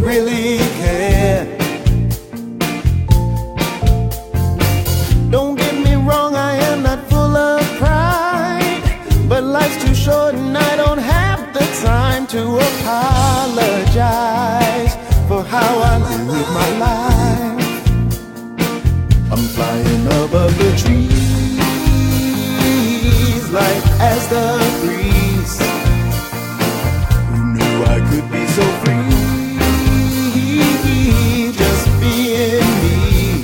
really care. Don't get me wrong, I am not full of pride, but life's too short and I don't have the time to apologize for how I live my life. I'm flying above the trees, light as the breeze. Who knew I could be so free, just being me.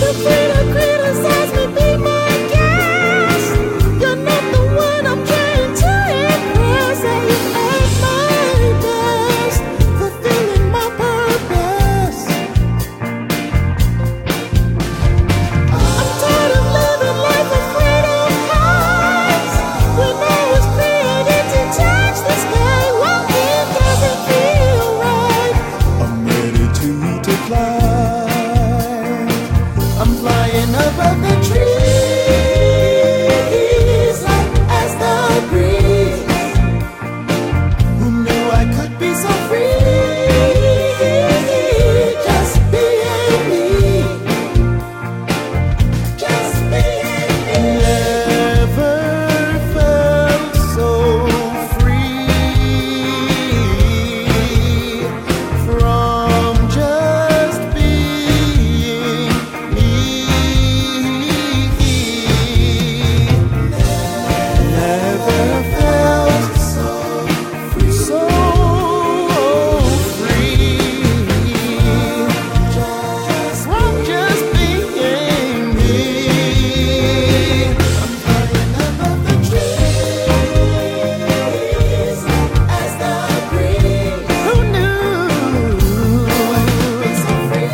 The freedom criticize me, be my guest. You're not the one I'm trying to impress. And you at my best, fulfilling my purpose. I'm tired of living life afraid of heights. When I was created to touch the sky, walking doesn't feel right. I'm ready to fly. I'm flying above the trees, light as the breeze. Who knew I could be so free, just being me, just being me. Never felt so free from just being me. Never felt so free, so free from just being me. I'm flying above the trees, as the breeze. Who knew I could be so free,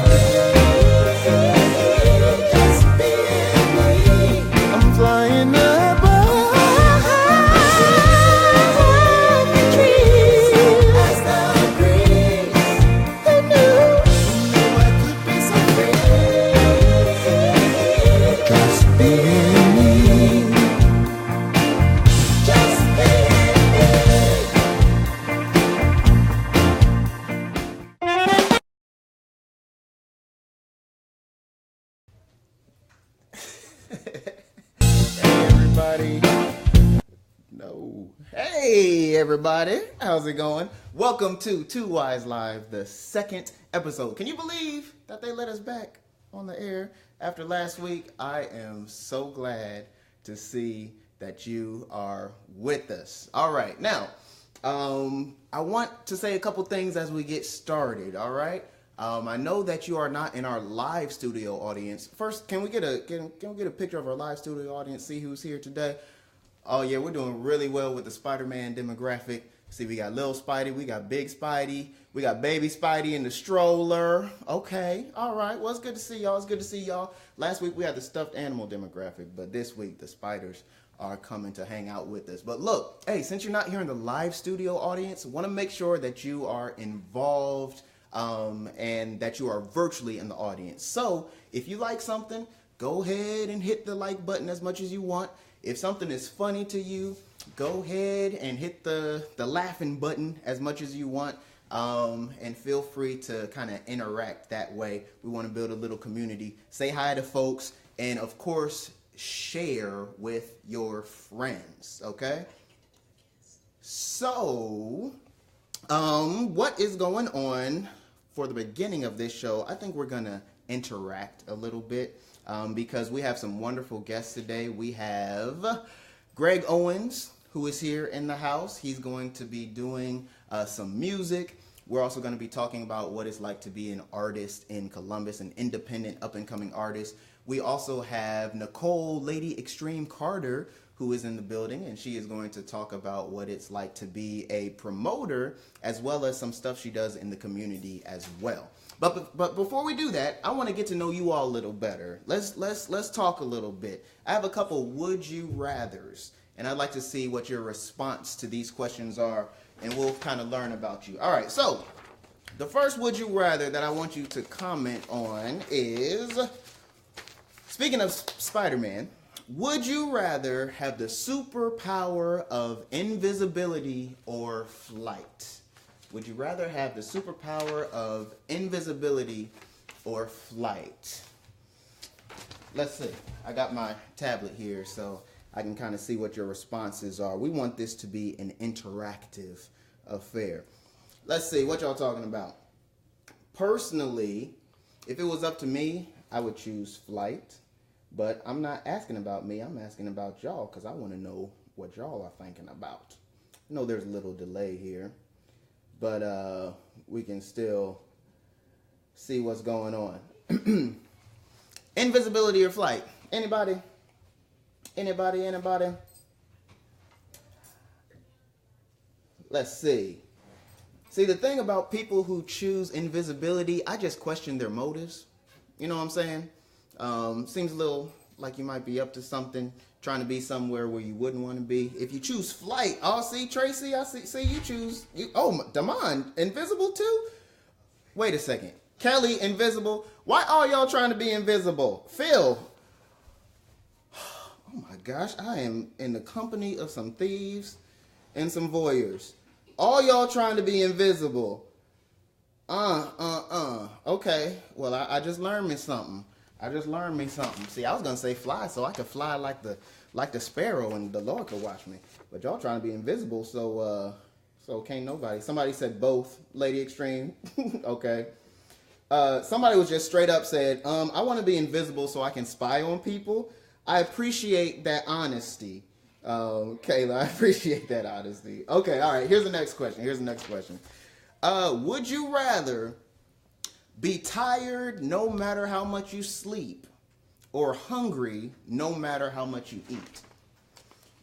just being me. I'm flying above the trees, as the breeze. Who knew I could be so free, just being me, just being me. Hey everybody. No. Hey everybody. How's it going? Welcome to TooWise Live, the second episode. Can you believe that they let us back on the air after last week? I am so glad to see that you are with us. All right. Now, I want to say a couple things as we get started. All right. I know that you are not in our live studio audience. First, can we get a picture of our live studio audience? See who's here today. Oh yeah, we're doing really well with the Spider-Man demographic. See, we got Lil Spidey, we got Big Spidey, we got Baby Spidey in the stroller. Okay, all right. Well, it's good to see y'all. It's good to see y'all. Last week we had the stuffed animal demographic, but this week the spiders are coming to hang out with us. But look, hey, since you're not here in the live studio audience, want to make sure that you are involved and that you are virtually in the audience. So if you like something, go ahead and hit the like button as much as you want. If something is funny to you, go ahead and hit the laughing button as much as you want. And feel free to kind of interact that way. We want to build a little community. Say hi to folks, and of course, share with your friends, okay? So, what is going on for the beginning of this show? I think we're going to interact a little bit because we have some wonderful guests today. We have Greg Owens, who is here in the house. He's going to be doing some music. We're also going to be talking about what it's like to be an artist in Columbus, an independent up-and-coming artist. We also have Nicole Lady Extreme Carter, who is in the building, and she is going to talk about what it's like to be a promoter, as well as some stuff she does in the community as well. But before we do that, I want to get to know you all a little better. Let's talk a little bit. I have a couple would you rathers, and I'd like to see what your response to these questions are, and we'll kind of learn about you. All right, so the first would you rather that I want you to comment on is, speaking of Spider-Man, Would you rather have the superpower of invisibility or flight? Would you rather have the superpower of invisibility or flight? Let's see. I got my tablet here so I can kind of see what your responses are. We want this to be an interactive affair. Let's see what y'all talking about. Personally, if it was up to me, I would choose flight. But I'm not asking about me. I'm asking about y'all because I want to know what y'all are thinking about. I know there's a little delay here, but we can still see what's going on. Invisibility or flight? Anybody? Anybody? Let's see. See, the thing about people who choose invisibility, I just question their motives. You know what I'm saying? Seems a little like you might be up to something, trying to be somewhere where you wouldn't want to be. If you choose flight, see, Tracy, I see you choose, Damon, invisible too? Wait a second. Kelly, invisible. Why are y'all trying to be invisible? Phil. Oh my gosh, I am in the company of some thieves and some voyeurs. All y'all trying to be invisible. Okay, well, I just learned me something. See, I was gonna say fly so I could fly like the sparrow and the Lord could watch me. But y'all trying to be invisible, so can't nobody. Somebody said both, Lady Extreme. Okay. Somebody was just straight up said, I want to be invisible so I can spy on people. I appreciate that honesty. Kayla, I appreciate that honesty. Okay, all right, here's the next question. Would you rather be tired no matter how much you sleep or hungry no matter how much you eat?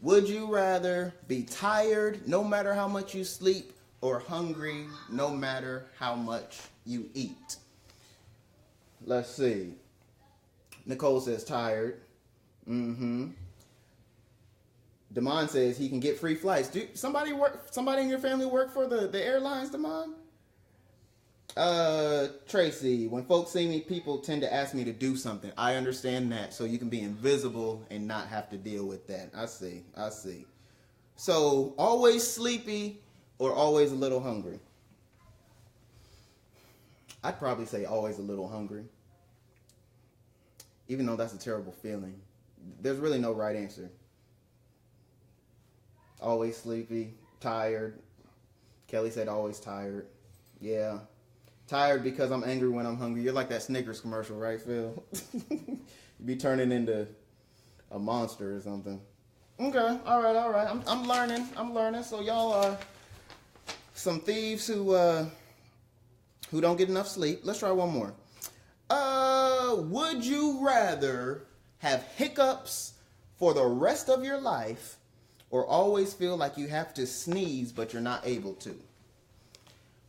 Would you rather be tired no matter how much you sleep or hungry no matter how much you eat? Let's see. Nicole says tired. Damon says he can get free flights. Do somebody in your family work for the airlines, Damon? Tracy, when folks see me, people tend to ask me to do something. I understand that, so you can be invisible and not have to deal with that. I see. So, always sleepy or always a little hungry? I'd probably say always a little hungry. Even though that's a terrible feeling. There's really no right answer. Always sleepy, tired. Kelly said always tired. Yeah. Tired because I'm angry when I'm hungry. You're like that Snickers commercial, right, Phil? You be turning into a monster or something. Okay, all right. I'm learning. So y'all are some thieves who don't get enough sleep. Let's try one more. Would you rather have hiccups for the rest of your life or always feel like you have to sneeze but you're not able to?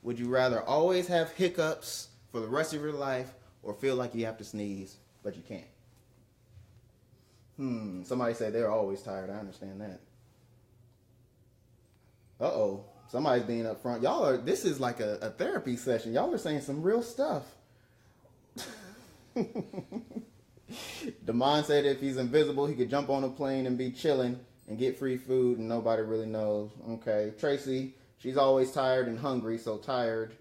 Would you rather always have hiccups for the rest of your life or feel like you have to sneeze but you can't? Somebody said they're always tired. I understand that. Uh-oh. Somebody's being up front. This is like a therapy session. Y'all are saying some real stuff. Damon said if he's invisible, he could jump on a plane and be chilling and get free food and nobody really knows. Okay. Tracy, she's always tired and hungry, so tired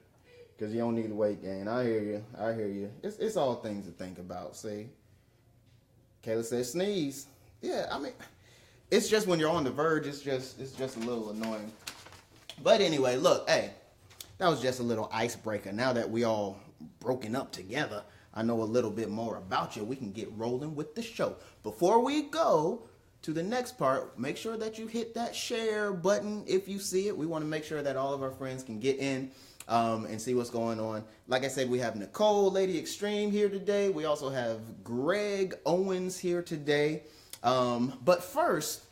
because you don't need weight gain. I hear you. It's all things to think about, see? Kayla says sneeze. Yeah, I mean, it's just when you're on the verge, it's just a little annoying. But anyway, look, hey, that was just a little icebreaker. Now that we all broken up together, I know a little bit more about you. We can get rolling with the show. Before we go to the next part, make sure that you hit that share button if you see it. We want to make sure that all of our friends can get in and see what's going on. Like I said, we have Nicole, Lady Extreme here today. We also have Greg Owens here today. But first,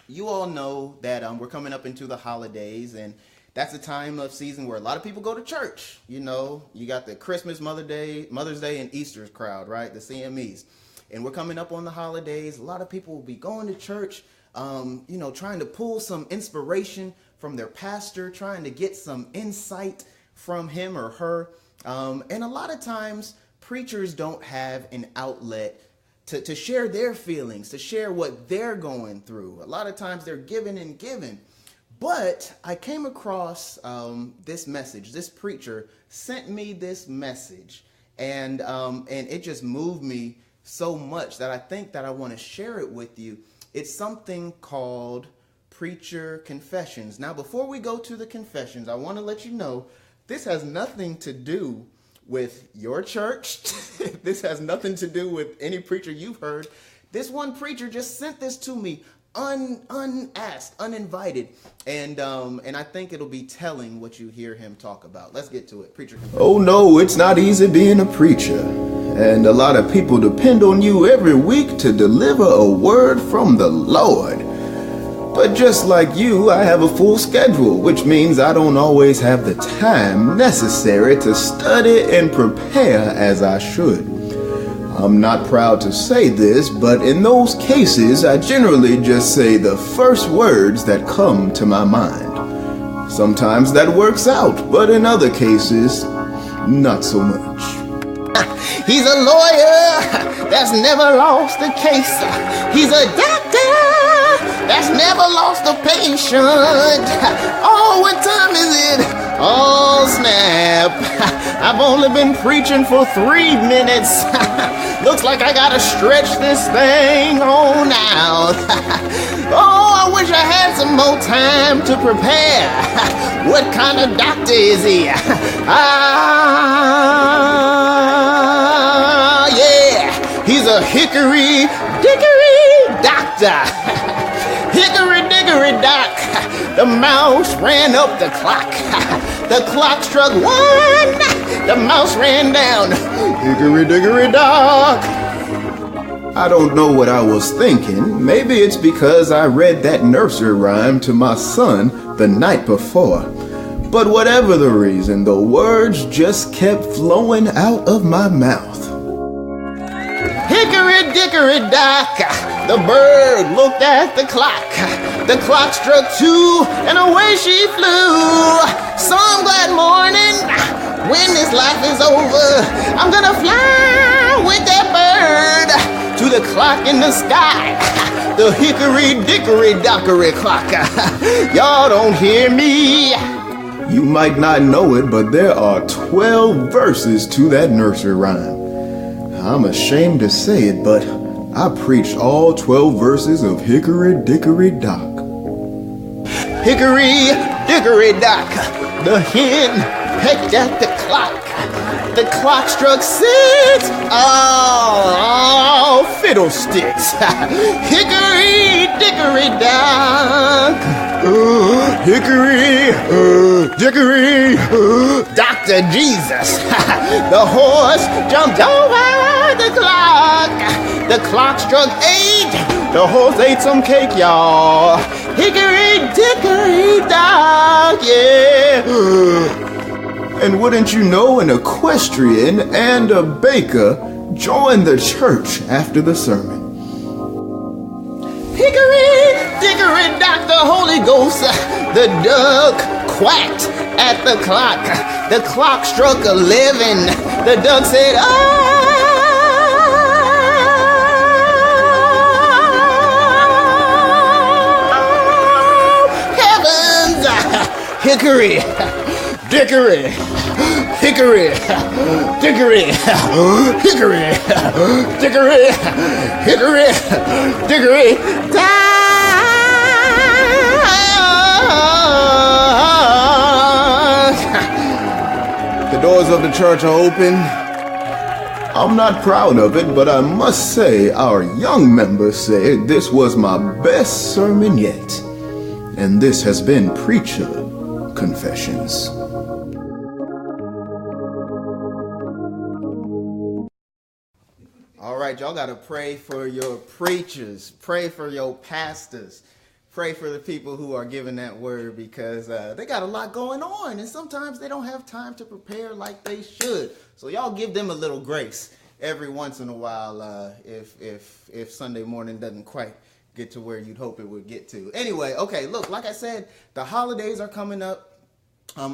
you all know that we're coming up into the holidays, and that's a time of season where a lot of people go to church. You know, you got the Christmas, Mother's Day, and Easter's crowd, right? The CMEs. And we're coming up on the holidays. A lot of people will be going to church, trying to pull some inspiration from their pastor, trying to get some insight from him or her. And a lot of times, preachers don't have an outlet to share their feelings, to share what they're going through. A lot of times they're giving and giving. But I came across this message. This preacher sent me this message, and it just moved me so much that I think that I want to share it with you. It's something called Preacher Confessions. Now, before we go to the confessions, I want to let you know this has nothing to do with your church. This has nothing to do with any preacher you've heard. This one preacher just sent this to me unasked, uninvited, and I think it'll be telling what you hear him talk about. Let's get to it. Preacher Confessions. Oh no, it's not easy being a preacher, and a lot of people depend on you every week to deliver a word from the Lord. But just like you, I have a full schedule, which means I don't always have the time necessary to study and prepare as I should. I'm not proud to say this, but in those cases, I generally just say the first words that come to my mind. Sometimes that works out, but in other cases, not so much. He's a lawyer that's never lost a case. He's a doctor that's never lost a patient. Oh, what time is it? Oh, snap. I've only been preaching for 3 minutes. Looks like I gotta stretch this thing on out. Oh, I wish I had some more time to prepare. What kind of doctor is he? Yeah, he's a hickory dickory doctor. Hickory dickory doc. The mouse ran up the clock. The clock struck 1. The mouse ran down. Hickory dickory doc. I don't know what I was thinking. Maybe it's because I read that nursery rhyme to my son the night before. But whatever the reason, the words just kept flowing out of my mouth. Hickory dickory dock. The bird looked at the clock. The clock struck 2 and away she flew. Some glad morning, when this life is over, I'm gonna fly with that bird to the clock in the sky. The hickory dickory dockery clock. Y'all don't hear me. You might not know it, but there are 12 verses to that nursery rhyme. I'm ashamed to say it, but I preached all 12 verses of Hickory Dickory Dock. Hickory dickory dock. The hen pecked at the clock. The clock struck 6. Oh, fiddlesticks. Hickory dickory dock. Hickory dickory Dr. Jesus. The horse jumped over the clock. The clock struck 8. The horse ate some cake, y'all. Hickory dickory dock, yeah. And wouldn't you know, an equestrian and a baker joined the church after the sermon. Hickory dickory dock, the Holy Ghost. The duck quacked at the clock. The clock struck 11. The duck said, oh, heavens. Hickory dickory, hickory, dickory, hickory, dickory, hickory, dickory, The doors of the church are open. I'm not proud of it, but I must say our young members said this was my best sermon yet. And this has been Preacher Confessions. All right, y'all got to pray for your preachers. Pray for your pastors. Pray for the people who are giving that word, because they got a lot going on, and sometimes they don't have time to prepare like they should. So y'all give them a little grace every once in a while if Sunday morning doesn't quite get to where you'd hope it would get to. Anyway, okay, look, like I said, the holidays are coming up.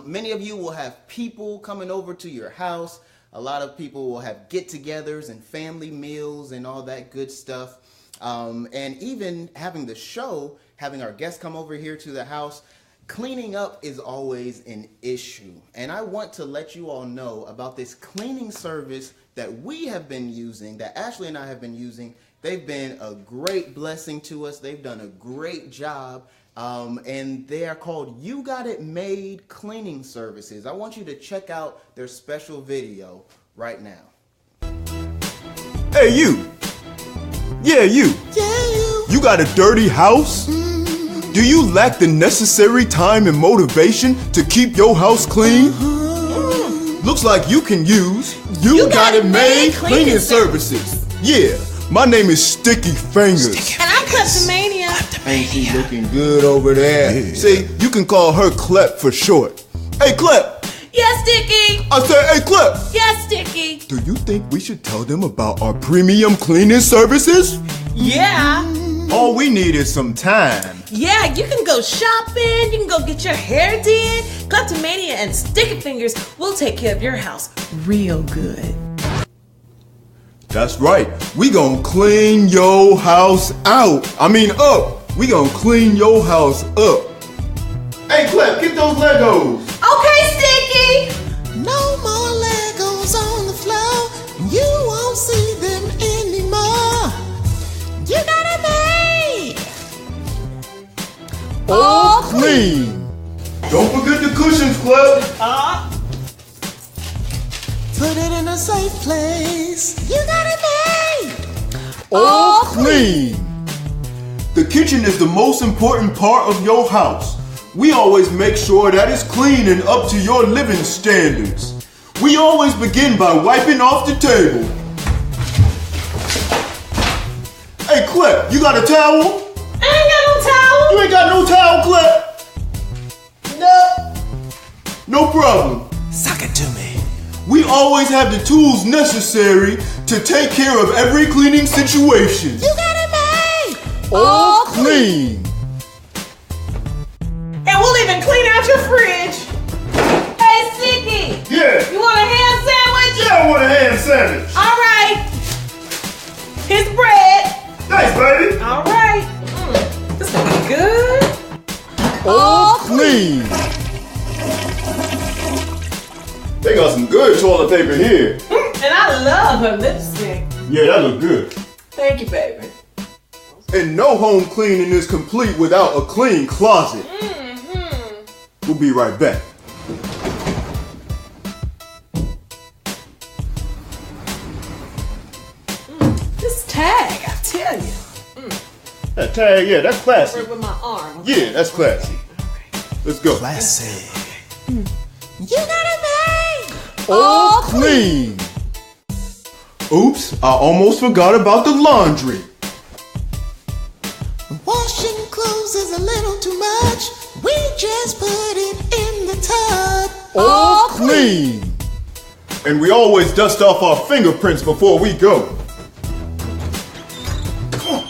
Many of you will have people coming over to your house. A lot of people will have get-togethers and family meals and all that good stuff. And even having the show, having our guests come over here to the house, cleaning up is always an issue. And I want to let you all know about this cleaning service that we have been using, that Ashley and I have been using. They've been a great blessing to us. They've done a great job. And they are called You Got It Made Cleaning Services. I want you to check out their special video right now. Hey, you. Yeah, you. You got a dirty house? Do you lack the necessary time and motivation to keep your house clean? Looks like you can use You Got It Made Cleaning Services. Yeah, my name is Sticky Fingers. And I'm Kleptomania. Ain't she looking good over there? Yeah. See, you can call her Klep for short. Hey, Klep. Yes, Sticky. I said, hey, Klep. Yes, Sticky. Do you think we should tell them about our premium cleaning services? Yeah. All we need is some time. Yeah, you can go shopping. You can go get your hair did. Kleptomania and Sticky Fingers will take care of your house real good. That's right. We gonna clean your house out. Up. We gonna clean your house up. Hey, Klep, get those Legos. Okay, Sticky. No more Legos on the floor. You won't see them anymore. You got it made. All clean. Don't forget the cushions, Klep. Put it in a safe place. You got it made. All clean. The kitchen is the most important part of your house. We always make sure that it's clean and up to your living standards. We always begin by wiping off the table. Hey, Klep, you got a towel? I ain't got no towel. You ain't got no towel, Klep? No. No problem. Suck it to me. We always have the tools necessary to take care of every cleaning situation. You got it made. All clean. And we'll even clean out your fridge. Hey, Sticky. Yeah. You want a ham sandwich? Yeah, I want a ham sandwich. All right. Here's bread. Thanks, baby. All right. This will be good. All clean. They got some good toilet paper here. And I love her lipstick. Yeah, that look good. Thank you, baby. And no home cleaning is complete without a clean closet. We'll be right back. This tag, I tell you. That tag, yeah, that's classy. With my arm. Yeah, that's classy. Let's go. Classy. You got it made. All clean. Oops, I almost forgot about the laundry. Washing clothes is a little too much. We just put it in the tub. All clean. And we always dust off our fingerprints before we go. Come on.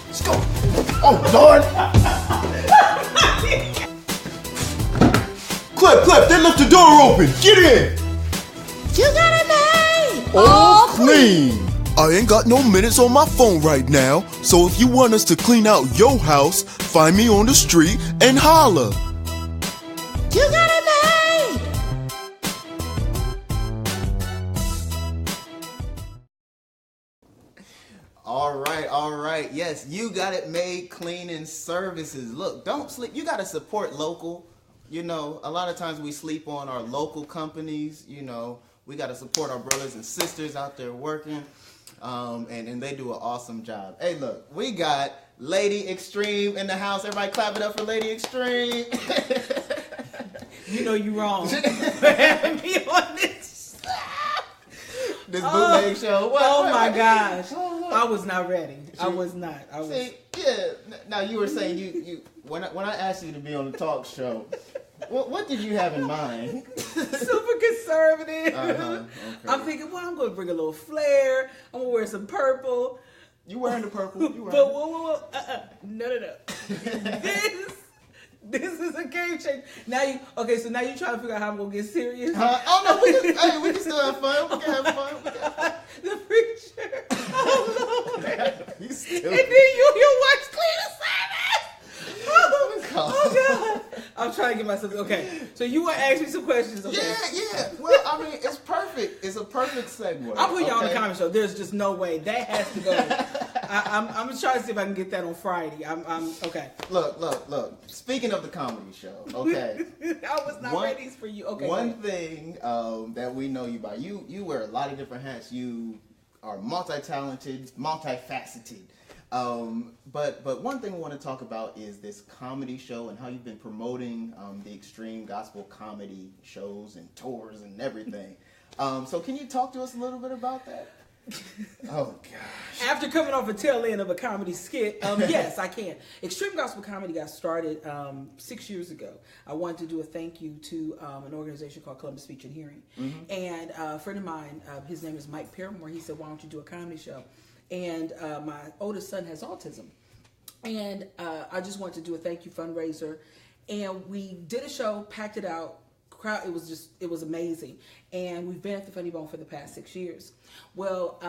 Let's go. Oh, Lord. Klep, they left the door open. Get in. You got it made. All clean. I ain't got no minutes on my phone right now, so if you want us to clean out your house, find me on the street and holler. You got it made. All right. Yes, You Got It Made Cleaning Services. Look, don't sleep. You got to support local. You know, a lot of times we sleep on our local companies. You know, we got to support our brothers and sisters out there working. And they do an awesome job. Hey, look, we got Lady Extreme in the house. Everybody clap it up for Lady Extreme. You know you wrong. Having me on this bootleg show. Oh my gosh. I was not ready. I was not. See, yeah. Now you were saying you when I asked you to be on the talk show, what did you have in mind? Super conservative. Okay. I'm thinking, well, I'm going to bring a little flair. I'm going to wear some purple. You wearing the purple? But whoa. No. This is a case appreciate. Now you okay? So now you trying to figure out how I'm gonna get serious? Oh no, we can still have fun. We can have fun. The preacher. Oh Lord. You And still. then your wife's clean service. Oh God. I'm trying to get myself okay. So you want to ask me some questions? Okay. Yeah. Well, I mean, it's perfect. It's a perfect segue. I'll put you on the comedy show. There's just no way that has to go. I'm trying to see if I can get that on Friday. I'm okay. Look. Speaking of the comedy show, okay. I was not ready for you. Okay. One thing that we know you by, you wear a lot of different hats. You are multi-talented, multifaceted. But one thing we want to talk about is this comedy show and how you've been promoting the extreme gospel comedy shows and tours and everything. So can you talk to us a little bit about that? Oh gosh! After coming off a tail end of a comedy skit, yes, I can. Extreme gospel comedy got started 6 years ago. I wanted to do a thank you to an organization called Columbus Speech and Hearing, and a friend of mine, his name is Mike Paramore. He said, "Why don't you do a comedy show?" And my oldest son has autism, and I just wanted to do a thank you fundraiser, and we did a show, packed it out. Crowd, it was amazing, and we've been at the Funny Bone for the past 6 years. Well,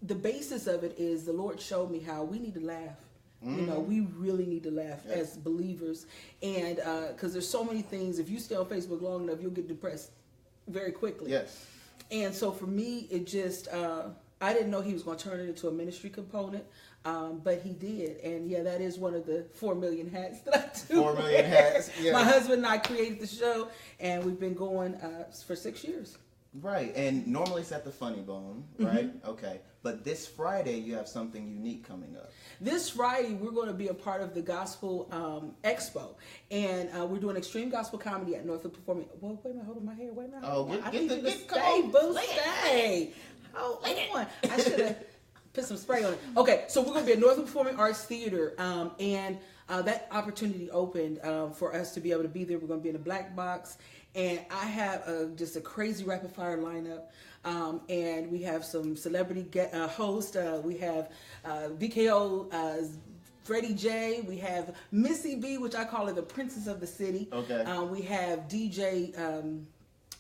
the basis of it is the Lord showed me how we need to laugh. You know, we really need to laugh as believers, and because there's so many things. If you stay on Facebook long enough, you'll get depressed very quickly. Yes. And so for me, it just I didn't know he was going to turn it into a ministry component. But he did, and yeah, that is one of the 4 million hats that I do. 4 million hats. Yeah. My husband and I created the show, and we've been going for 6 years. Right, and normally it's at the Funny Bone, right? Okay, but this Friday you have something unique coming up. This Friday, we're going to be a part of the Gospel Expo, and we're doing extreme gospel comedy at Northwood Performing. Well, wait a minute, hold on, my hair. Wait a minute. Oh, I get need the you to get, stay, come boo, stay. Hold on. I should have put some spray on it. Okay, so we're going to be at Northwood Performing Arts Theater, and that opportunity opened for us to be able to be there. We're going to be in a black box, and I have just a crazy rapid fire lineup, and we have some celebrity hosts. We have VKO, Freddie J. We have Missy B, which I call her the Princess of the City. Okay. We have DJ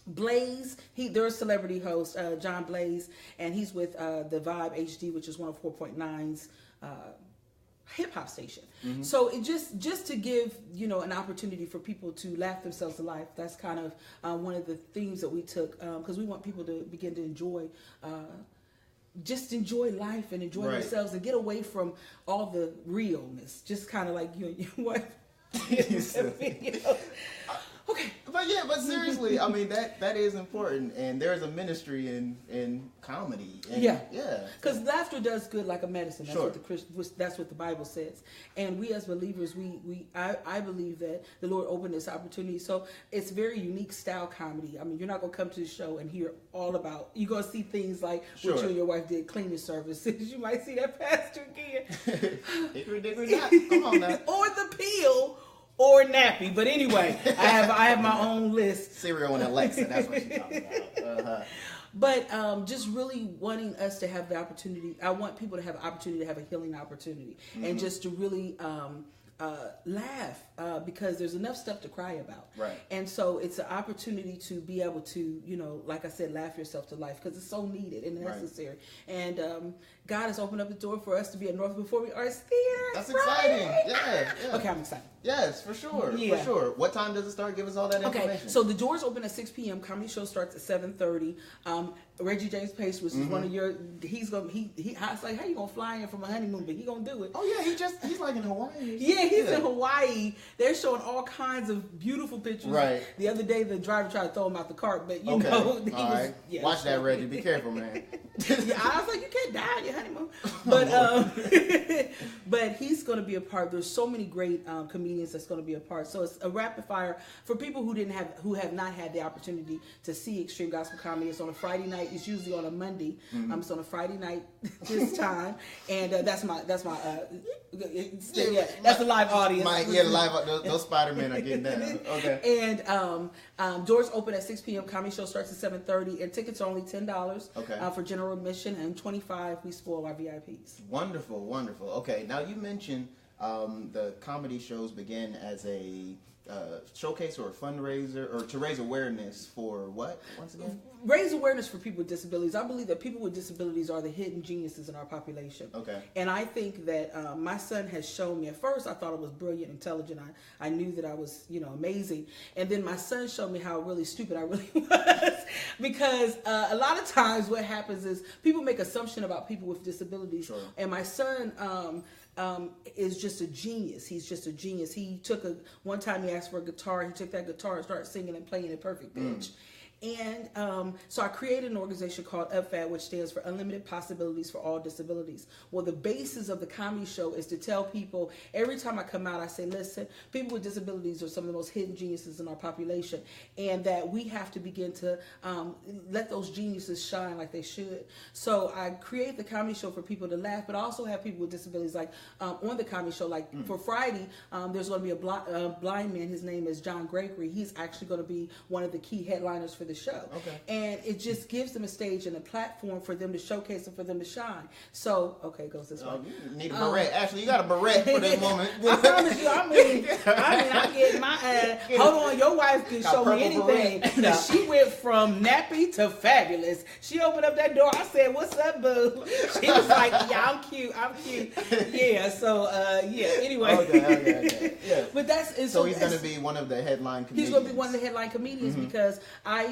Blaze. They're a celebrity host, John Blaze, and he's with the Vibe HD, which is 104.9's hip hop station. So it just to give an opportunity for people to laugh themselves to life. That's kind of one of the themes that we took, because we want people to begin to enjoy life and enjoy themselves and get away from all the realness. Just kind of like you and your wife. Okay. But seriously, I mean that is important, and there's a ministry in comedy. And yeah. Because laughter does good like a medicine. That's that's what the Bible says. And we as believers, I believe that the Lord opened this opportunity. So it's very unique style comedy. I mean, you're not gonna come to the show and hear all about. You're gonna see things like what you and your wife did, cleaning services. You might see that pastor again. Hickory dickory dock. Come on now. Or the peel. Or nappy, but anyway, I have my own list. Cereal and Alexa, that's what you're talking about. But just really wanting us to have the opportunity. I want people to have an opportunity to have a healing opportunity, and just to really laugh because there's enough stuff to cry about. Right. And so it's an opportunity to be able to, like I said, laugh yourself to life because it's so needed and necessary. And God has opened up the door for us to be at Northwood Performing Arts Theater. That's exciting. Yeah. Okay, I'm excited. Yes, for sure. Yeah. For sure. What time does it start? Give us all that information. Okay, so the doors open at 6 p.m. Comedy show starts at 7:30. Reggie James Pace, which is one of your, I was like, how you gonna fly in from a honeymoon? But he gonna do it. Oh yeah, he's like in Hawaii. Yeah, he's in Hawaii. They're showing all kinds of beautiful pictures. Right. The other day, the driver tried to throw him out the cart, but you know, he was. Right. Yeah, watch that, Reggie. Be careful, man. Yeah, I was like, you can't die on your honeymoon. But but he's going to be a part. There's so many great comedians that's going to be a part. So it's a rapid fire for people who have not had the opportunity to see extreme gospel comedy. It's on a Friday night. It's usually on a Monday. It's on a Friday night this time, and that's my that's the live audience. Those Spider-Men are getting down. Okay. And doors open at 6 p.m. Comedy show starts at 7:30, and tickets are only $10 for general admission, and $25 we spoil our VIPs. Wonderful. Okay, now you mentioned the comedy shows begin as a showcase or a fundraiser, or to raise awareness for what, once again? Raise awareness for people with disabilities. I believe that people with disabilities are the hidden geniuses in our population. Okay. And I think that my son has shown me, at first I thought I was brilliant, intelligent. I knew that I was, amazing. And then my son showed me how really stupid I really was. Because a lot of times what happens is people make assumptions about people with disabilities. Sure. And my son is just a genius. He's just a genius. One time he asked for a guitar. He took that guitar and started singing and playing in perfect pitch. And so I created an organization called UPFAD, which stands for Unlimited Possibilities for All Disabilities. Well, the basis of the comedy show is to tell people, every time I come out, I say, listen, people with disabilities are some of the most hidden geniuses in our population, and that we have to begin to let those geniuses shine like they should. So I create the comedy show for people to laugh, but I also have people with disabilities like on the comedy show. Like for Friday, there's going to be a blind man. His name is John Gregory. He's actually going to be one of the key headliners for the show. Okay. And it just gives them a stage and a platform for them to showcase and for them to shine. So, okay, it goes this way. You need a beret. Ashley, you got a beret for this moment. I promise you, I get my hold on, your wife can show me anything. No. She went from nappy to fabulous. She opened up that door. I said, "What's up, boo?" She was like, "Yeah, I'm cute. Yeah. So, anyway. Okay. Yeah. But so he's going to be one of the headline comedians. He's going to be one of the headline comedians because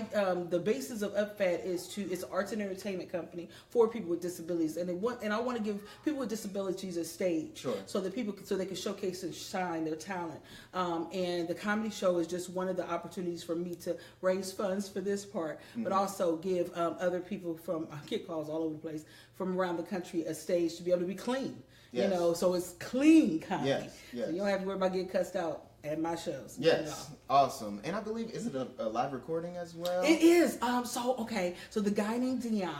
the basis of UPFAD it's an arts and entertainment company for people with disabilities, and I want to give people with disabilities a stage, sure, so that so they can showcase and shine their talent. And the comedy show is just one of the opportunities for me to raise funds for this part, but also give other people I get calls all over the place from around the country a stage to be able to be clean. Yes. So it's clean comedy. Yes. So you don't have to worry about getting cussed out at my shows. Yes, awesome. And I believe, is it a live recording as well? It is. So the guy named Dion,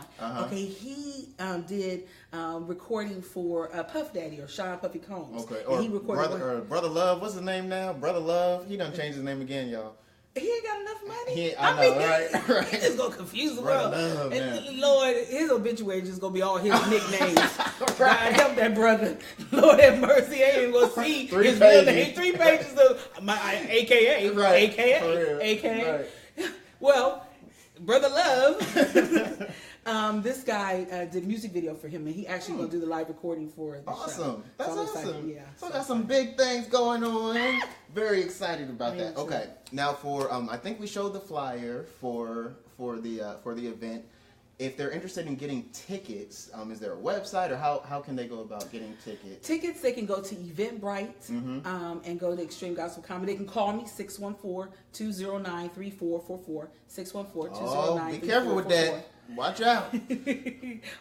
he did recording for Puff Daddy or Sean Puffy Combs. Okay, or he recorded Brother Love. What's his name now? Brother Love. He done changed his name again, y'all. He ain't got enough money. I know, right? He just gonna confuse the world. Love, and Lord, his obituary just gonna be all his nicknames. God help that brother. Lord have mercy. I ain't even gonna see his real name. 3 pages of my AKA, right? AKA. Right. Well, Brother Love. This guy did a music video for him, and he actually gonna do the live recording for the show. That's so awesome. Yeah. So got some big things going on. Very excited about that. Okay, now for I think we showed the flyer for the event. If they're interested in getting tickets, is there a website, or how can they go about getting tickets? Tickets, they can go to Eventbrite and go to Extreme Gospel Comedy. They can call me 614-209-3444. 614-209-3444. Oh, be careful with that. Watch out.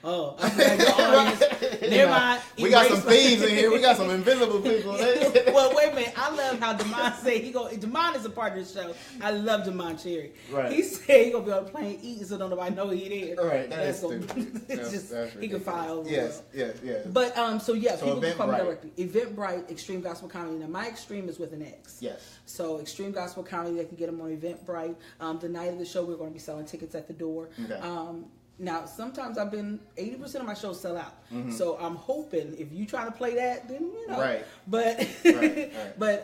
Oh, I'm glad your audience. Never mind. We got some thieves in here. We got some invisible people. Well, wait a minute. I love how Damon said Damon is a part of the show. I love Damon Cherry. Right. He said he gonna be on a plane eating, so don't nobody know he there. Right. That's stupid. It's just he can fly over. Yes. But people can call me directly. Eventbrite. Eventbrite, Extreme Gospel Comedy. Now my Extreme is with an X. Yes. So Extreme Gospel Comedy, they can get them on Eventbrite. The night of the show, we're going to be selling tickets at the door. Okay. Now, sometimes 80% of my shows sell out. So I'm hoping if you try to play that, then Right. But Right. but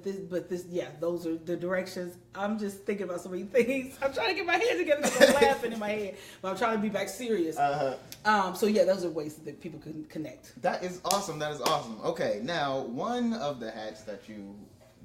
this, those are the directions. I'm just thinking about so many things. I'm trying to get my head together because I'm laughing in my head, but I'm trying to be back serious. Those are ways that people can connect. That is awesome. Okay, now one of the hats that you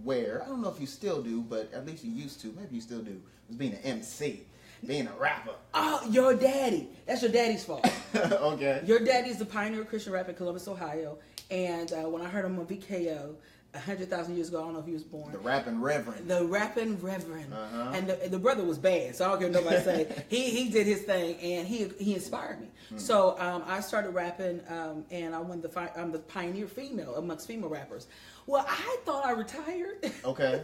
wear, I don't know if you still do, but at least you used to. Maybe you still do. Was being an MC. Being a rapper. Oh, your daddy. That's your daddy's fault. Okay. Your daddy's the pioneer of Christian rap in Columbus, Ohio. And when I heard him on VKO 100,000 years ago, I don't know if he was born. The rapping reverend. And the brother was bad, so I don't care what nobody say. He did his thing, and he inspired me. So I started rapping, and I'm the pioneer female amongst female rappers. Well, I thought I retired. Okay.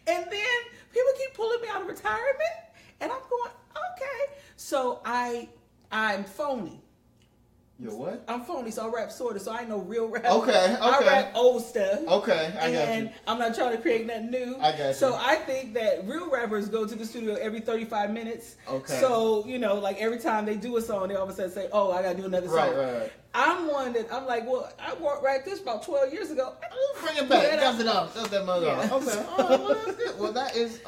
And then people keep pulling me out of retirement. And I'm going, okay. So I'm phony. You're what? I'm phony, so I rap sort of, so I ain't no real rap. Okay. I rap old stuff. Okay, I got you. And I'm not trying to create nothing new. I got you. So I think that real rappers go to the studio every 35 minutes. Okay. So, like every time they do a song, they all of a sudden say, oh, I got to do another song. Right. I'm one that I'm like, well, I worked right this about 12 years ago. Bring it back. Dust it off. Dust that mug off. Okay. Oh, well, that's good. Well, that is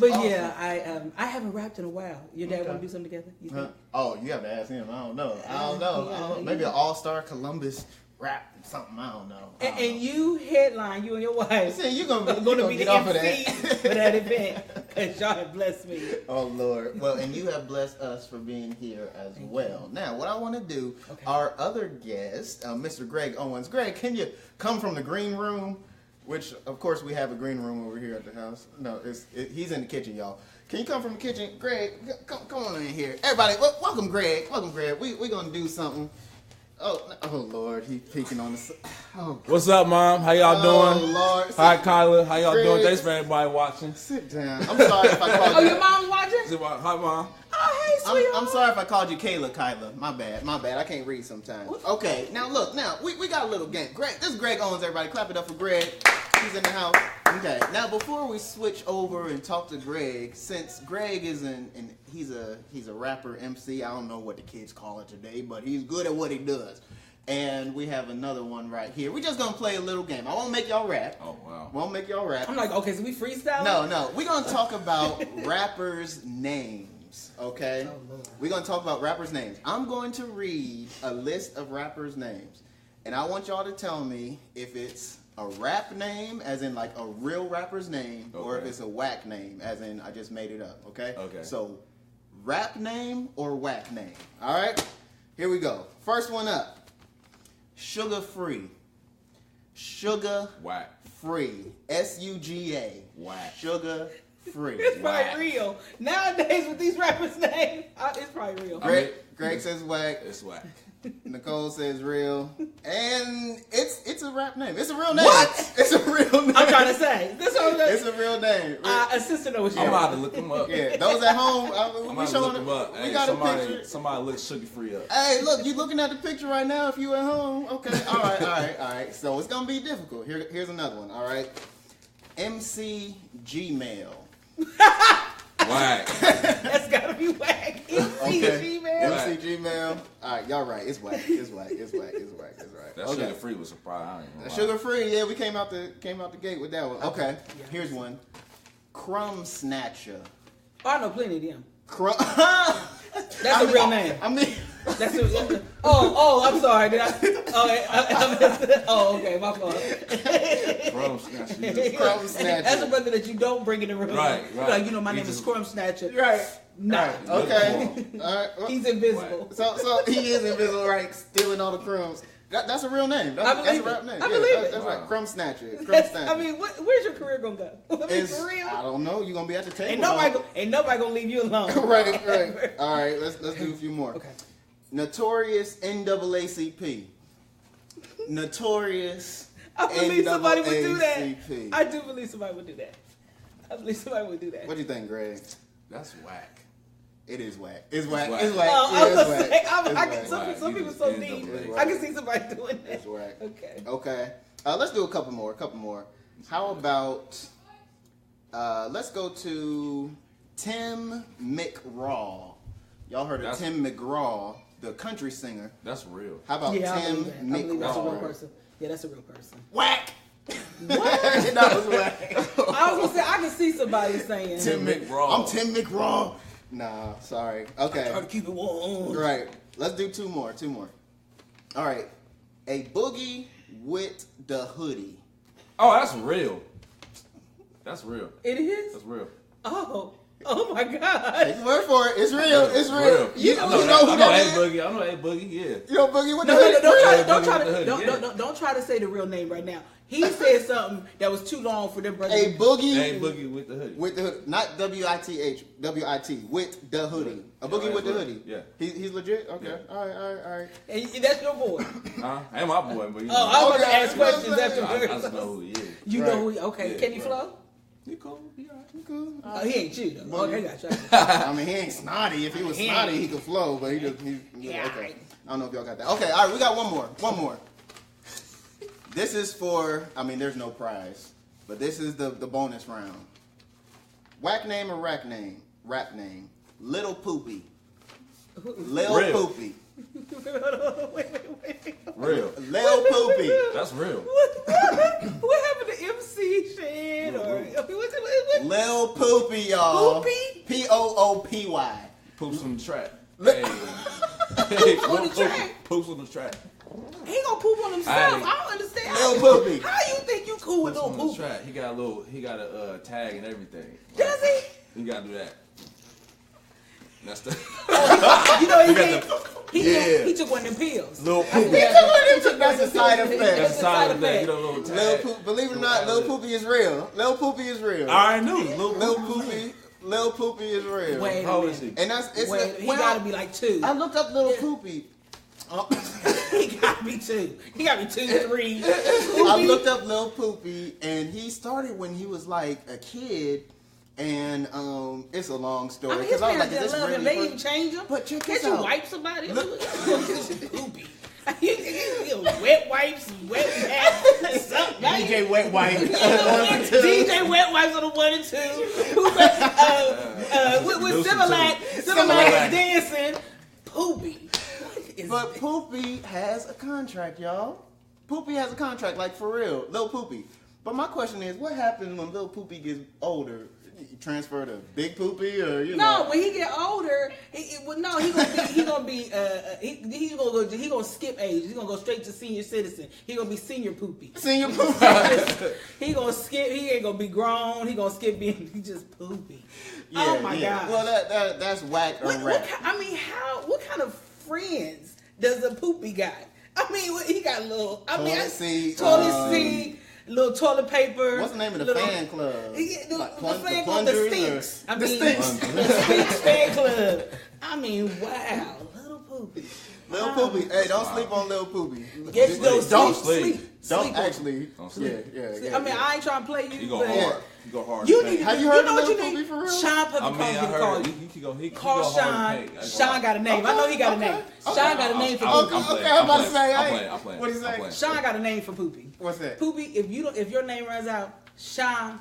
But awesome. yeah, I haven't rapped in a while. Your dad want to do something together? You think? Oh, you have to ask him. I don't know. Maybe an all-star Columbus rap something. I don't know. And you headline, you and your wife. See, you're gonna be get the off of MC that. for that event. Because y'all have blessed me. Oh, Lord. Well, and you have blessed us for being here as well. Now, what I want to do, our other guest, Mr. Greg Owens. Greg, can you come from the green room? Which, of course, we have a green room over here at the house. No, he's in the kitchen, y'all. Can you come from the kitchen? Greg, come on in here. Everybody, welcome, Greg. Welcome, Greg. We're going to do something. Oh, Lord, he's peeking on the... Oh, what's up, Mom? How y'all doing? Oh, Lord. Hi, Kyla. How y'all Greg, doing? Thanks for everybody watching. Sit down. I'm sorry if I called you... Oh, your mom's watching? Hi, Mom. Oh, hey, sweetheart. I'm sorry if I called you Kyla. My bad. I can't read sometimes. Okay, now look. Now, we got a little game. Greg, this is Greg Owens, everybody. Clap it up for Greg. He's in the house. Okay, now before we switch over and talk to Greg, since Greg is he's a rapper, MC, I don't know what the kids call it today, but he's good at what he does. And we have another one right here. We're just going to play a little game. I won't make y'all rap. Oh, wow. Won't make y'all rap. I'm like, okay, so we freestyle? No. We're going to talk about rappers' names, okay? Oh, Lord. We're going to talk about rappers' names. I'm going to read a list of rappers' names. And I want y'all to tell me if it's a rap name, as in like a real rapper's name, or if it's a whack name, as in I just made it up, okay? Okay. So, rap name or whack name, all right? Here we go. First one up. Sugar Free. Sugar Whack. Free. SUGA. Whack. Sugar Free. It's Whack. probably real. Nowadays, with these rappers' names, it's probably real. Greg says whack. It's whack. Nicole says real. And it's a rap name. It's a real name. What? It's a real name. I'm trying to say. This one, It's a real name. assistant knows what I'm you're about to look them up. Yeah, those at home, I'm we about to look them showing up. we Hey, got a picture. somebody look Sugar Free up. Hey, look, you looking at the picture right now if you at home. Okay, all right. So it's going to be difficult. Here's another one, all right? MC Gmail. Whack. That's gotta be whack. Okay. man. MC Gmail. All right, y'all right. It's whack. It's whack. That Okay. Sugar Free was a surprise. I ain't gonna lie. Sugar Free, yeah, we came out the gate with that one. Okay, Yeah. here's one. Crumb Snatcher. Oh, I know plenty of them. Crumb. That's a real name. I mean, That's a, I'm sorry. Did I? Oh, okay, my fault. Crumb Snatcher. Crumb Snatcher. That's a brother that you don't bring in the room. Right. Like, my He name is just- Crumb Snatcher. right. Nah. Right. Okay. All right. Well, He's invisible. So he is invisible, right? Stealing all the crumbs. That's a real name. That's a believe rap it. name. I believe it. That's Wow. right. Crumb Snatcher. Crumb That's, Snatcher. I mean, where's your career gonna go? I mean, It's- for real. I don't know. You're gonna be at the table. Ain't nobody gonna leave you alone. right. All right. Let's do a few more. Okay. Notorious NAACP. Notorious. I believe somebody would do that. NAACP. I do believe somebody would do that. I believe somebody would do that. What do you think, Greg? That's whack. It is whack. It's whack. whack. It's whack. I It was is gonna whack. say, It's I whack. can, some Whack. people You so just deep. NAACP. I can see somebody doing that. It's whack. Okay. Okay. Let's do a couple more. How about let's go to Tim McGraw. Y'all heard of That's- Tim McGraw, the country singer. That's real. How about Yeah, I Tim believe that. I believe that's a real McGraw? person. Yeah, that's a real person. Whack. That was whack. I was gonna say I can see somebody saying Tim McGraw. I'm Tim McGraw. Nah, sorry. Okay. try to keep it warm. Right. Let's do two more. All right. A boogie with the hoodie. Oh, that's real. That's real. It is? That's real. Oh my God. Take your word for it. It's real. It's real. You know who I know that A is? Boogie. I know A Boogie. Yeah. You know boogie with the No, hoodie? don't try to say the real name right now. He said something that was too long for them brothers. A boogie A Boogie with the hoodie. with the hoodie. Not WITH. WIT. With the hoodie. A boogie Yeah, with the that's hoodie. right. Yeah. He's legit? Okay. Yeah. All right. And that's your boy. Ain't my boy, but you know. Oh, I was about to Okay, ask you know what questions I'm saying? I afterwards. just know who he is. You know who he, okay. Yeah, Can he right. flow? He cool. He all right. Cool. Oh, he ain't you though. Boogie. Okay, gotcha. I mean, he ain't snotty. If he was He snotty, ain't. he could flow, but he's Yeah, okay. alright. I don't know if y'all got that. Okay, all right, we got one more. This is for, there's no prize, but this is the bonus round. Whack name or rap name? Little Poopy. Lil Real. Poopy. Wait. Real. Lil Poopy. That's real. What happened to MC Shan or what? Lil Poopy, y'all. Poopy? Poopy. Poops on the track. Hey. Poops on the track? Poops on the track. He gonna poop on himself. Aye. I don't understand. Lil Poopy. How you think you cool with Poops Lil on the Poopy? track. He got a tag and everything. Does he? You gotta do that. That's the. You know You got he took one of them pills. Lil Poopy. That's a side effect. That's a side effect. You know, little Lil tag. Poopy, believe it or not, Lil Poopy is real. Lil Poopy is real. I already knew. Lil Poopy is real. Wait a How old is minute. he? And that's Wait, he gotta be like 2. I looked up Lil Poopy. He gotta be 2. He gotta be 2, 3. I looked up Lil Poopy, and he started when he was like a kid, and it's a long story. I mean, his 'cause I was parents like, is didn't this love him. really They didn't change him. But check this Can't you out. wipe somebody? Poopy. Wet wipes, wet hats, something. DJ Wet White? DJ Wet Wipes on the 1 and 2. With Similac dancing. Poopy. But Poopy has a contract, y'all. Poopy has a contract, like for real. Lil Poopy. But my question is, what happens when Lil Poopy gets older? You transfer to Big Poopy, or you know? No, when he get older, he's gonna skip age. He's gonna go straight to senior citizen. He's gonna be senior Poopy. Senior Poopy. He gonna skip. He ain't gonna be grown. He gonna skip being. He just Poopy. Oh my god. Well, that's whack or rap. What kind of friends does a Poopy got? I mean, he got a little. Toilet seat, toilet seat. Little toilet paper. What's the name of the fan club? The Like fan club, the Stinks. The Stinks. The Stinks fan club. I mean, wow, Little Poopy. Lil Poopy. Hey, don't sleep on Lil Poopy. Don't sleep. Don't actually. Don't sleep. Yeah. I mean, I ain't trying to play you. You go but hard. You go hard. You need to. Have you heard know of what Lil you need? Poopy for real? Sean Puppy I mean, I call heard. him. He can go. He Call go hard Sean. and pay. Sean got a name. I know he got a name. Sean got a name for Poopy. Okay, I'm about to say. I'm playing. What he say? Sean got a name for Poopy. What's that? Poopy, if your name runs out, Sean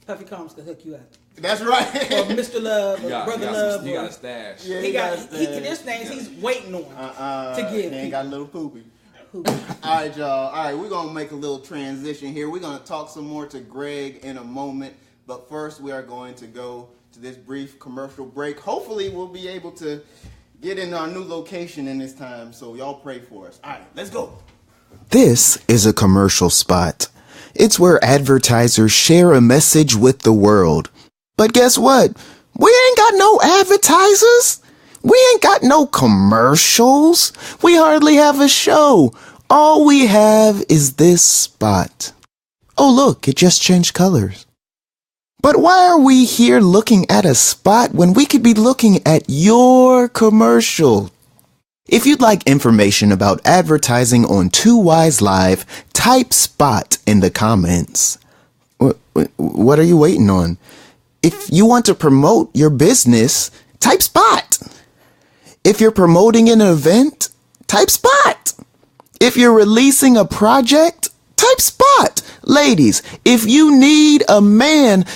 Puffy Combs can hook you up. That's right. Or Mr. Love, or Brother Love. He got a stash. Yeah, He got got there's names he's waiting on to give. He ain't got Lil Poopy. Poopy. All right, y'all. All right, we're going to make a little transition here. We're going to talk some more to Greg in a moment. But first, we are going to go to this brief commercial break. Hopefully, we'll be able to get in our new location in this time. So y'all pray for us. All right, let's go. This is a commercial spot. It's where advertisers share a message with the world. But guess what? We ain't got no advertisers. We ain't got no commercials. We hardly have a show. All we have is this spot. Oh, look, it just changed colors. But why are we here looking at a spot when we could be looking at your commercial? If you'd like information about advertising on TooWise Live, type SPOT in the comments. What are you waiting on? If you want to promote your business, type SPOT. If you're promoting an event, type SPOT. If you're releasing a project, type SPOT. Ladies, if you need a man,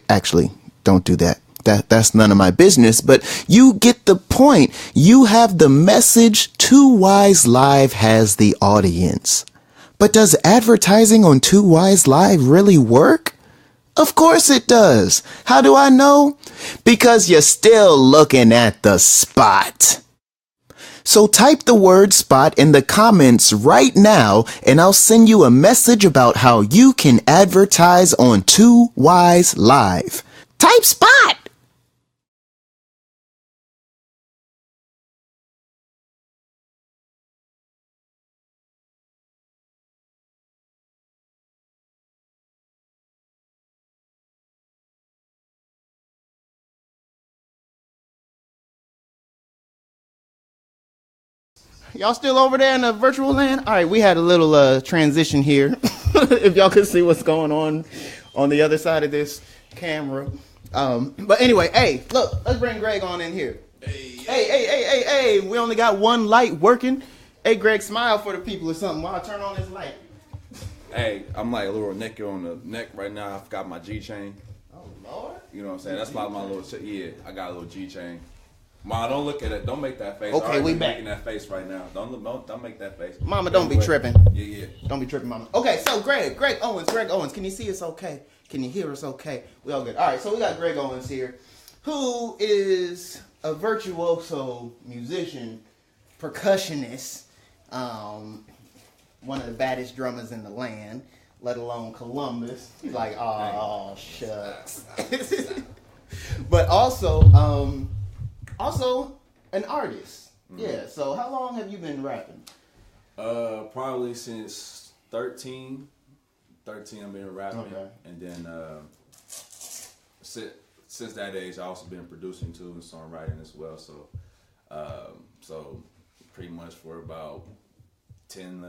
actually, don't do that. That's none of my business, but you get the point. You have the message. TooWise Live has the audience. But does advertising on TooWise Live really work? Of course it does. How do I know? Because you're still looking at the spot. So type the word SPOT in the comments right now, and I'll send you a message about how you can advertise on TooWise Live. Type SPOT! Y'all still over there in the virtual land? All right, we had a little transition here. If y'all could see what's going on the other side of this camera. But anyway, hey, look, let's bring Greg on in here. Hey, we only got one light working. Hey, Greg, smile for the people or something while I turn on this light. Hey, I'm like a little naked on the neck right now. I forgot my G chain. Oh, Lord. You know what I'm saying? That's probably my little. Yeah, I got a little G chain. Ma, don't look at it. Don't make that face. Okay, we back. Making that face right now. Don't make that face. Mama, don't be tripping. Yeah. Don't be tripping, Mama. Okay, so Greg Owens, can you see us okay? Can you hear us okay? We all good. All right, so we got Greg Owens here, who is a virtuoso musician, percussionist, one of the baddest drummers in the land, let alone Columbus. He's like, oh shucks. But also an artist. Yeah. So how long have you been rapping? Probably since 13. 13 I've been rapping. Okay. And then since that age I also been producing too and songwriting as well. So pretty much for about 10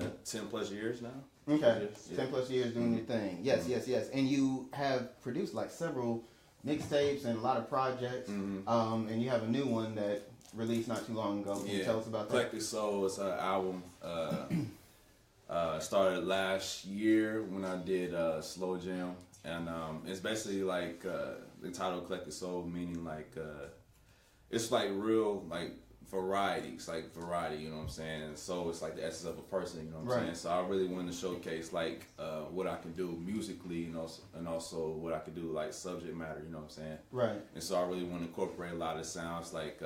plus years now. Okay. Yeah. 10 plus years doing your thing. Yes. And you have produced like several mixtapes and a lot of projects. And you have a new one that released not too long ago. Can you tell us about that? Eclectic Soul is an album. Started last year when I did Slow Jam, and it's basically like entitled Eclectic Soul, meaning like it's like real like variety. It's like variety, you know what I'm saying? And so it's like the essence of a person, you know what I'm saying? So I really wanted to showcase like what I can do musically, you know, and also what I could do like subject matter, you know what I'm saying? Right. And so I really want to incorporate a lot of sounds like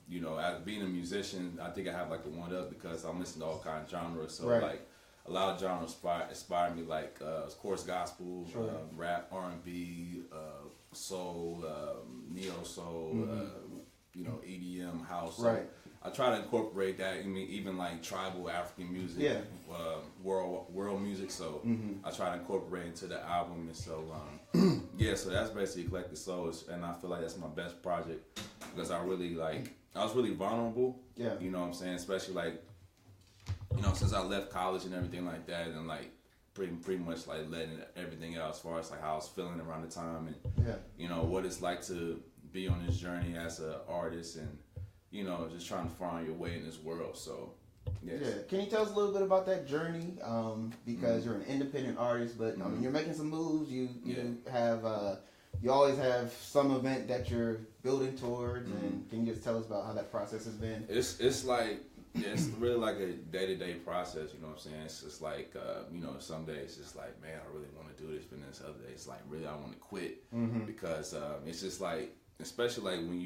you know, as being a musician, I think I have like a one up because I'm listening to all kinds of genres. So like a lot of genres inspire me, like of course gospel, rap, R&B, soul, neo soul, you know, EDM, house. So I try to incorporate that. I mean, even like tribal African music, world music. So I try to incorporate into the album, and so so that's basically Eclectic Soul, and I feel like that's my best project because I was really vulnerable. Yeah, you know what I'm saying, especially like, you know, since I left college and everything like that, and like pretty much like letting everything out as far as like how I was feeling around the time, and you know what it's like to be on this journey as an artist, and you know just trying to find your way in this world. So can you tell us a little bit about that journey? Because you're an independent artist, but I mean you're making some moves. You have you always have some event that you're building towards, and can you just tell us about how that process has been? It's like it's really like a day-to-day process, you know what I'm saying? It's just like, you know, some days it's like, man, I really want to do this, but then some other days it's like, really, I want to quit because it's just like, especially like when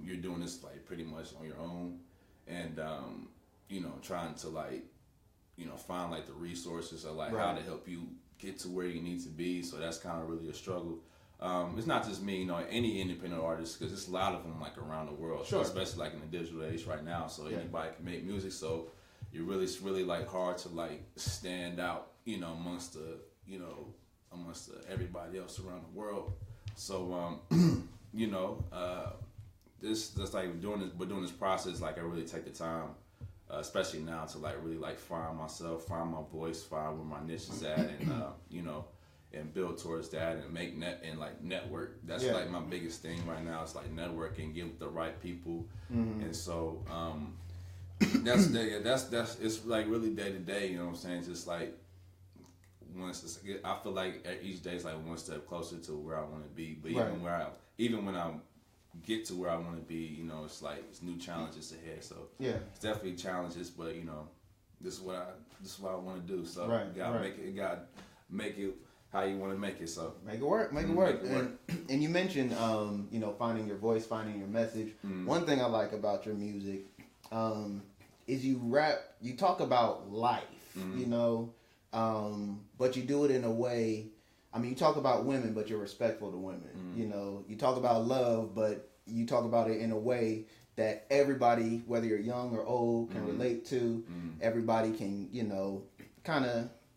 you're doing this like pretty much on your own, and you know, trying to like, you know, find like the resources or like how to help you get to where you need to be. So that's kind of really a struggle. It's not just me, you know, any independent artist, because there's a lot of them like around the world, especially like in the digital age right now. So anybody can make music. So it's really like hard to like stand out, you know, amongst everybody else around the world. So you know, this like doing this process, like I really take the time, especially now, to like really like find myself, find my voice, find where my niche is at, and you know, and build towards that, and make network. That's like my biggest thing right now. It's like networking, get with the right people, and so that's it's like really day to day. You know what I'm saying? Just like I feel like each day is like one step closer to where I want to be. But even when I get to where I want to be, you know, it's like it's new challenges ahead. So it's definitely challenges, but you know, this is what I want to do. So you gotta make it how you want to make it. So make it work. And you mentioned you know, finding your voice, finding your message. One thing I like about your music is you talk about life, you know, but you do it in a way. I mean, you talk about women, but you're respectful to women. You know, you talk about love, but you talk about it in a way that everybody, whether you're young or old, can relate to. Everybody can, you know,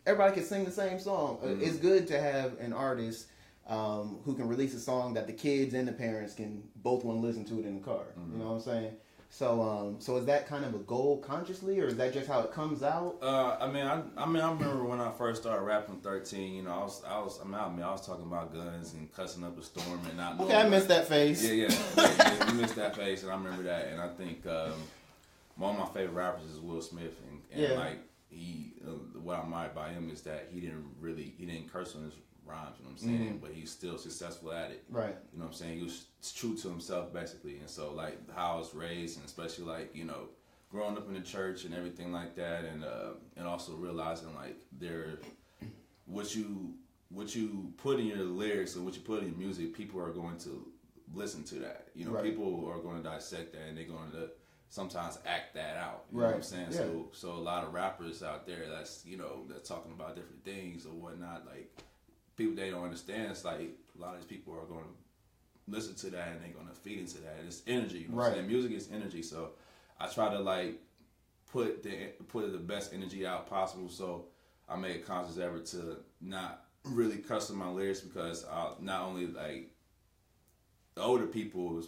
everybody can sing the same song. It's good to have an artist who can release a song that the kids and the parents can both want to listen to it in the car. You know what I'm saying? So, so is that kind of a goal consciously, or is that just how it comes out? I mean, I remember when I first started rapping 13. You know, I was talking about guns and cussing up a storm and not. Okay, I missed that phase. Yeah, you missed that phase, and I remember that. And I think one of my favorite rappers is Will Smith, and like what I admire about him is that he didn't curse on his rhymes, you know what I'm saying? But he's still successful at it. Right. You know what I'm saying? He was true to himself, basically. And so, like, how I was raised, and especially, like, you know, growing up in the church and everything like that, and also realizing, like, what you put in your lyrics and what you put in your music, people are going to listen to that. You know, Right. people are going to dissect that, and they're going to sometimes act that out. You know what I'm saying? Yeah. So a lot of rappers out there that's, you know, that's talking about different things or whatnot, like, people they don't understand. It's like a lot of these people are going to listen to that and they're going to feed into that. It's energy. You know what I'm saying? Music is energy. So I try to, like, put the best energy out possible. So I make a conscious effort to not really custom my lyrics, because not only, like, the older people